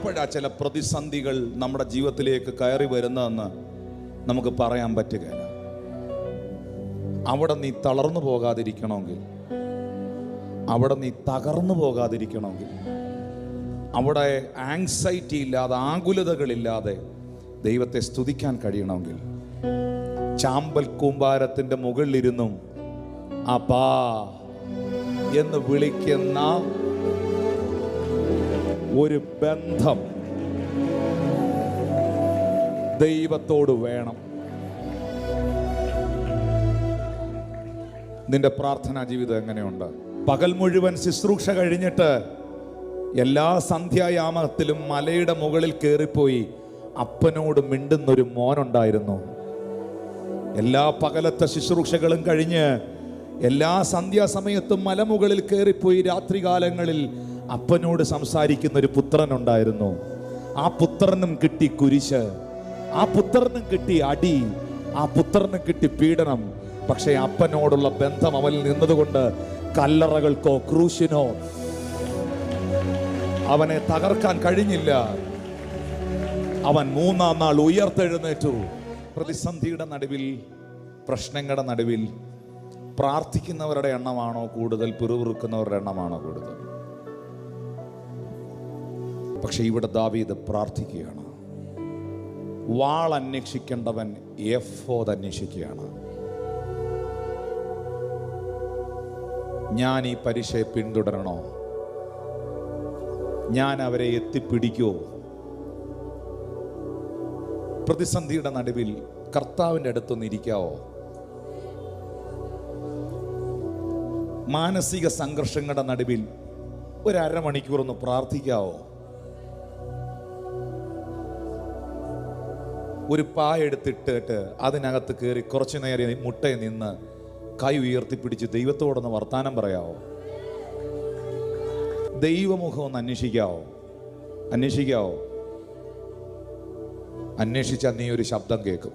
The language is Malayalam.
എപ്പോഴാ ചില പ്രതിസന്ധികൾ നമ്മുടെ ജീവിതത്തിലേക്ക് കയറി വരുന്നതെന്ന് നമുക്ക് പറയാൻ പറ്റുകയില്ല. അവിടെ നീ തളർന്നു പോകാതിരിക്കണമെങ്കിൽ, അവിടെ നീ തകർന്നു പോകാതിരിക്കണമെങ്കിൽ, അവിടെ ആങ്സൈറ്റി ഇല്ലാതെ, ആകുലതകളില്ലാതെ ദൈവത്തെ സ്തുതിക്കാൻ കഴിയണമെങ്കിൽ, ചാമ്പൽ കൂമ്പാരത്തിൻ്റെ മുകളിലിരുന്നും അപ്പാ എന്ന് വിളിക്കുന്ന ഒരു ബന്ധം ദൈവത്തോട് വേണം. നിന്റെ പ്രാർത്ഥനാ ജീവിതം എങ്ങനെയുണ്ട്? പകൽ മുഴുവൻ ശുശ്രൂഷ കഴിഞ്ഞിട്ട് എല്ലാ സന്ധ്യായാമത്തിലും മലയുടെ മുകളിൽ കയറിപ്പോയി അപ്പനോട് മിണ്ടുന്നൊരു മോനുണ്ടായിരുന്നു. എല്ലാ പകലത്തെ ശുശ്രൂഷകളും കഴിഞ്ഞ് എല്ലാ സന്ധ്യാസമയത്തും മലമുകളിൽ കയറിപ്പോയി രാത്രികാലങ്ങളിൽ അപ്പനോട് സംസാരിക്കുന്ന ഒരു പുത്രനുണ്ടായിരുന്നു. ആ പുത്രനും കിട്ടി കുരിശ്, ആ പുത്രനും കിട്ടി അടി, ആ പുത്രനും കിട്ടി പീഡനം. പക്ഷേ അപ്പനോടുള്ള ബന്ധം അവനിൽ നിന്നതുകൊണ്ട് കല്ലറകൾക്കോ ക്രൂശിനോ അവനെ തകർക്കാൻ കഴിഞ്ഞില്ല. അവൻ മൂന്നാം നാൾ ഉയർത്തെഴുന്നേറ്റു. പ്രതിസന്ധിയുടെ നടുവിൽ, പ്രശ്നങ്ങളുടെ നടുവിൽ പ്രാർത്ഥിക്കുന്നവരുടെ എണ്ണമാണോ കൂടുതൽ, പിറുപിറുക്കുന്നവരുടെ എണ്ണമാണോ കൂടുതൽ? പക്ഷെ ഇവിടെ ദാവീദ് പ്രാർത്ഥിക്കുകയാണ്. വാൾ അന്വേഷിക്കേണ്ടവൻ എഫോദ് അന്വേഷിക്കുകയാണ്. ഞാൻ ഈ പരീക്ഷയെ പിന്തുടരണോ? ഞാൻ അവരെ എത്തിപ്പിടിക്കോ? പ്രതിസന്ധിയുടെ നടുവിൽ കർത്താവിൻ്റെ അടുത്തൊന്ന് ഇരിക്കാവോ? മാനസിക സംഘർഷങ്ങളുടെ നടുവിൽ ഒരു അരമണിക്കൂർ ഒന്ന് പ്രാർത്ഥിക്കാവോ? ഒരു പായ എടുത്തിട്ടിട്ട് അതിനകത്ത് കയറി കുറച്ചു നേരം മുട്ടയെ നിന്ന് കൈ ഉയർത്തിപ്പിടിച്ച് ദൈവത്തോടൊന്ന് വർത്താനം പറയാവോ? ദൈവമുഖം ഒന്ന് അന്വേഷിക്കാവോ? അന്വേഷിച്ചാൽ നീ ഒരു ശബ്ദം കേൾക്കും.